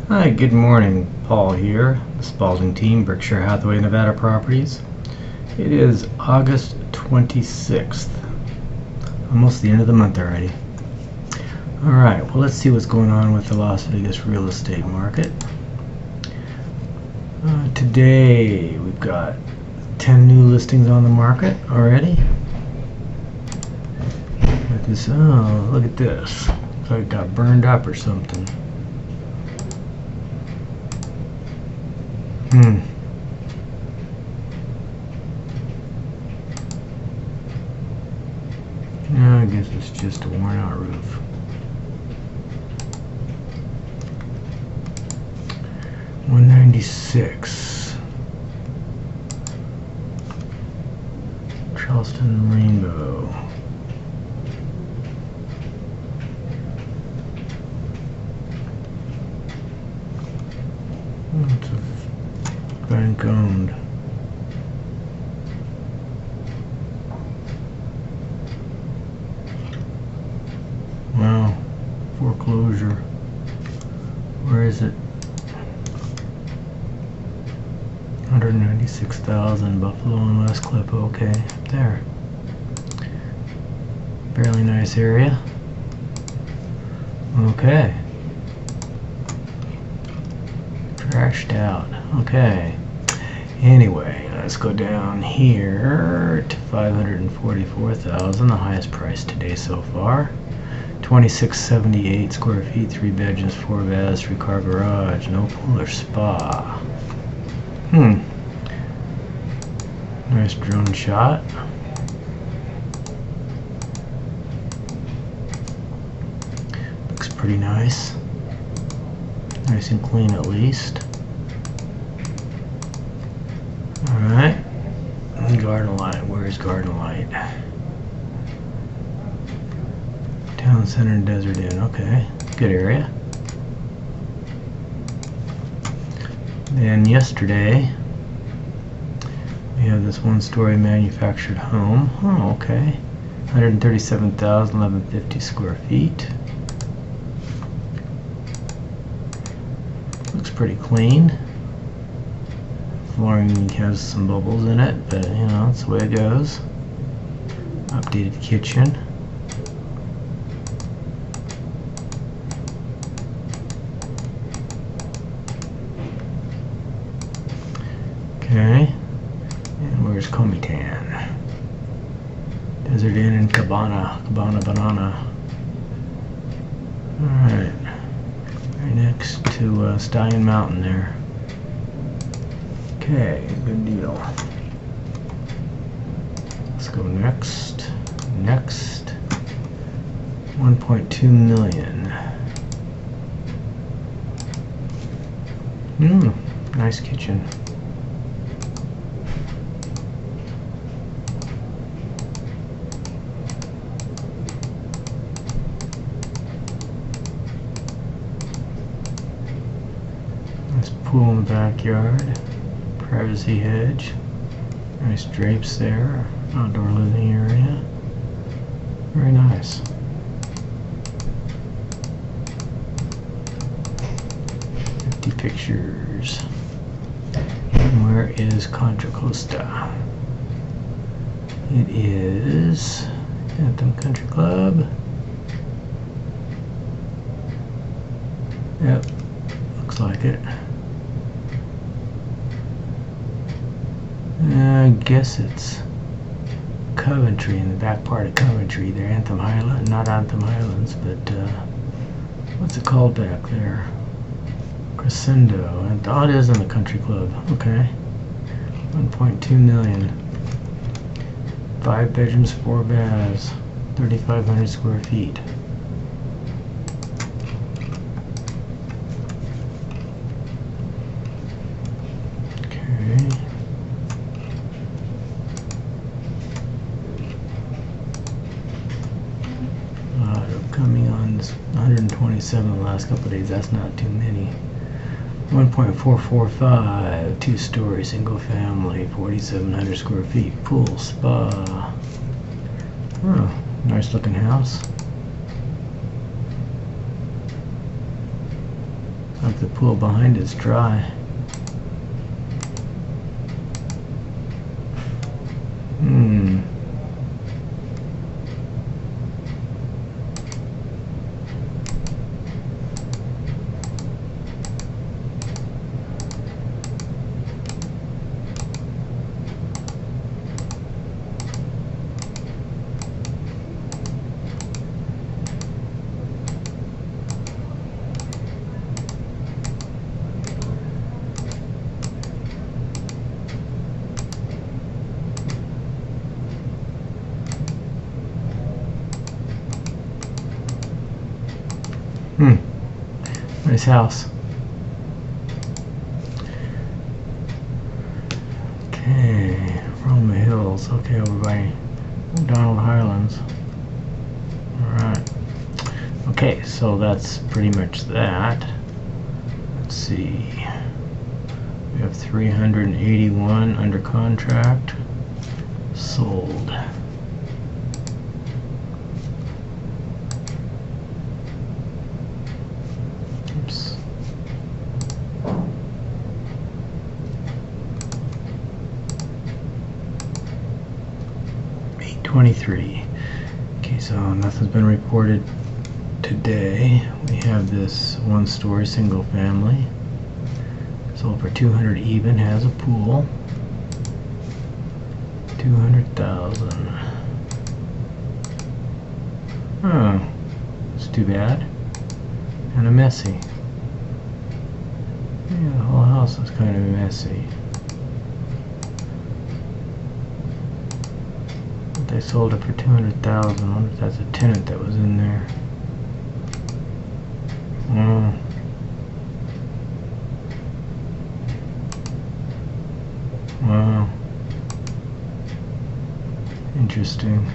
Hi, good morning. Paul here, the Spaulding Team, Berkshire Hathaway Nevada Properties. It is August 26th, almost the end of the month already. Alright, well, let's see what's going on with the Las Vegas real estate market. Today we've got 10 new listings on the market already. Oh, look at this. Looks like it got burned up or something. I guess it's just a worn out roof. $196. Charleston Rainbow. It's a bank owned. Wow, foreclosure. Where is it? 196,000, Buffalo and West Clip. Okay, there. Fairly nice area. Okay. Trashed out. Okay. Anyway, let's go down here to 544,000, the highest price today so far. 2678 square feet, 3 bedrooms, 4 baths, 3-car garage, no pool or spa. Nice drone shot. Looks pretty nice. Nice and clean at least. Alright. Garden Light. Where is Garden Light? Town Center and Desert Inn. Okay. Good area. Then yesterday we have this one-story manufactured home. Oh, okay. 137,000, 1150 square feet. Looks pretty clean. Flooring has some bubbles in it, but you know, that's the way it goes. Updated kitchen. Okay. And where's Comitan? Desert Inn and Cabana Banana. Alright. Right next to Stallion Mountain there. Okay, good deal. Let's go next. Next. 1.2 million. Nice kitchen. Nice pool in the backyard. Privacy hedge. Nice drapes there. Outdoor living area. Very nice. Pictures. And where is Contra Costa? It is Anthem Country Club. Yep, looks like it. I guess it's Coventry, in the back part of Coventry there. Anthem Highland, not Anthem Highlands, but what's it called back there? Crescendo. And oh, it is in the country club. Okay. 1.2 million. 5 bedrooms, 4 baths. 3,500 square feet. Okay. Coming on 127 the last couple of days. That's not too many. 1.445, 2-story, single family, 4,700 square feet, pool, spa. Oh, nice looking house. Like the pool behind it's dry. Hmm. Nice house. Okay, Roma Hills. Okay, over by Donald Highlands. Alright. Okay, so that's pretty much that. Let's see. We have 381 under contract. Sold. Oops. $823. Okay, so nothing's been reported today. We have this one-story single family. Sold for $200 even, has a pool. $200,000. Oh, it's too bad. Kind of messy. Yeah, the whole house is kind of messy. But they sold it for $200,000. I wonder if that's a tenant that was in there. Oh. Wow. Interesting.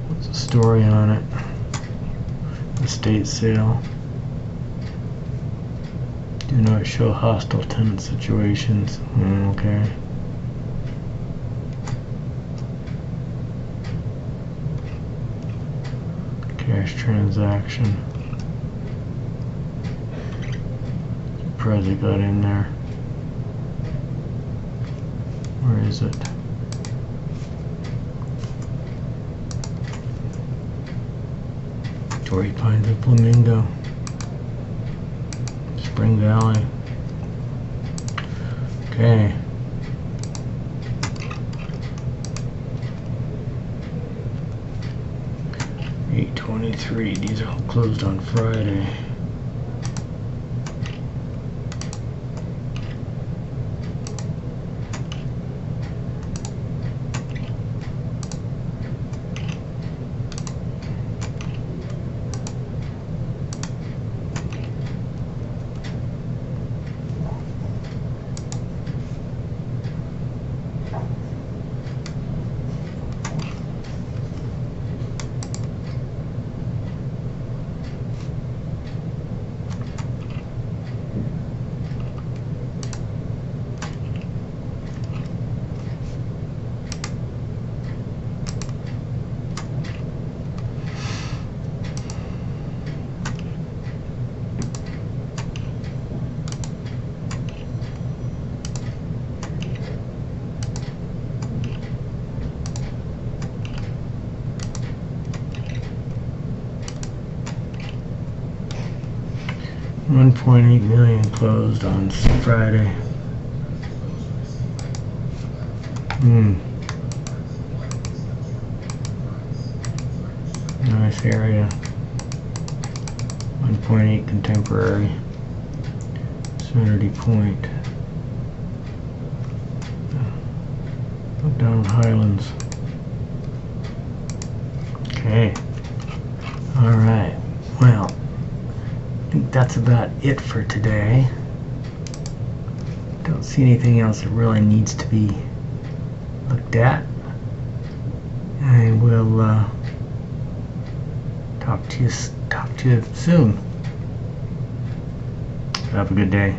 What's the story on it? Estate sale. Do not show hostile tenant situations. Okay. Cash transaction. Surprised it got in there. Where is it? Torrey Pines and Flamingo. Spring Valley. Okay. $823. These are all closed on Friday. $1.8 million closed on Friday. Nice area. 1.8 contemporary. Serenity Point. Down Highlands. Okay. Alright. Well, I think that's about it for today. Don't see anything else that really needs to be looked at. I will Talk to you soon. Have a good day.